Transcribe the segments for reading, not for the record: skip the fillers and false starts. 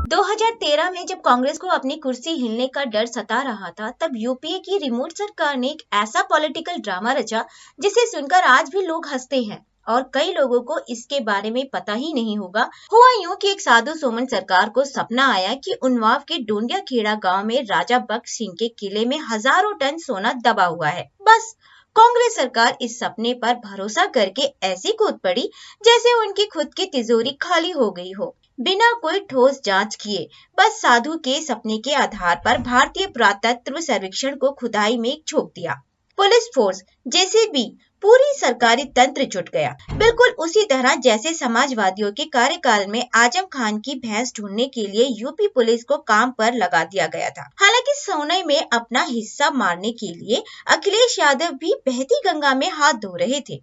2013 में जब कांग्रेस को अपनी कुर्सी हिलने का डर सता रहा था, तब यूपीए की रिमोट सरकार ने एक ऐसा पॉलिटिकल ड्रामा रचा जिसे सुनकर आज भी लोग हंसते हैं और कई लोगों को इसके बारे में पता ही नहीं होगा। हुआ यूं कि एक साधु सोमन सरकार को सपना आया कि उन्नाव के डोंडिया खेड़ा गांव में राजा बख्श सिंह के किले में हजारों टन सोना दबा हुआ है। बस कांग्रेस सरकार इस सपने पर भरोसा करके ऐसी कूद पड़ी जैसे उनकी खुद की तिजोरी खाली हो गई हो। बिना कोई ठोस जांच किए बस साधु के सपने के आधार पर भारतीय पुरातत्व सर्वेक्षण को खुदाई में झोंक दिया। पुलिस फोर्स, जेसीबी, पूरी सरकारी तंत्र जुट गया, बिल्कुल उसी तरह जैसे समाजवादियों के कार्यकाल में आजम खान की भैंस ढूंढने के लिए यूपी पुलिस को काम पर लगा दिया गया था। हालांकि सोने में अपना हिस्सा मारने के लिए अखिलेश यादव भी बहती गंगा में हाथ धो रहे थे।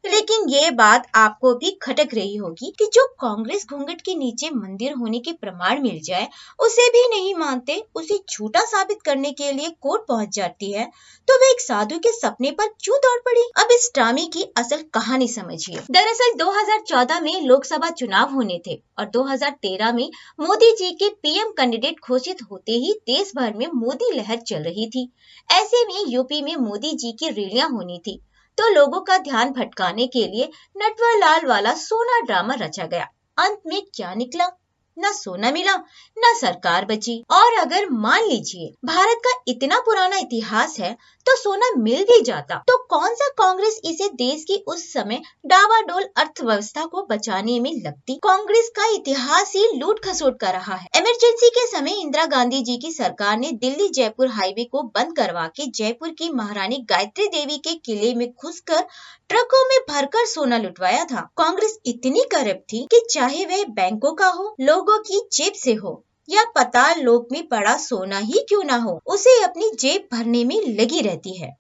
लेकिन ये बात आपको भी खटक रही होगी कि जो कांग्रेस घूंघट के नीचे मंदिर होने के प्रमाण मिल जाए उसे भी नहीं मानते, उसे झूठा साबित करने के लिए कोर्ट पहुंच जाती है, तो वे एक साधु के सपने पर क्यों दौड़ पड़ी? अब इस ड्रामे की असल कहानी समझिए। दरअसल 2014 में लोकसभा चुनाव होने थे और 2013 में मोदी जी के पीएम कैंडिडेट घोषित होते ही देश भर में मोदी लहर चल रही थी। ऐसे में यूपी में मोदी जी की रैलियां होनी थी, तो लोगों का ध्यान भटकाने के लिए नटवरलाल वाला सोना ड्रामा रचा गया। अंत में क्या निकला? न सोना मिला, न सरकार बची। और अगर मान लीजिए भारत का इतना पुराना इतिहास है तो सोना मिल भी जाता, तो कौन सा कांग्रेस इसे देश की उस समय डावाडोल अर्थव्यवस्था को बचाने में लगती? कांग्रेस का इतिहास ही लूट खसोट का रहा है। इमरजेंसी के समय इंदिरा गांधी जी की सरकार ने दिल्ली जयपुर हाईवे को बंद करवा के जयपुर की महारानी गायत्री देवी के किले में घुसकर ट्रकों में भरकर सोना लुटवाया था। कांग्रेस इतनी करप्ट थी कि चाहे वह बैंकों का हो, लोगों की जेब से हो या पाताल लोक में पड़ा सोना ही क्यों ना हो, उसे अपनी जेब भरने में लगी रहती है।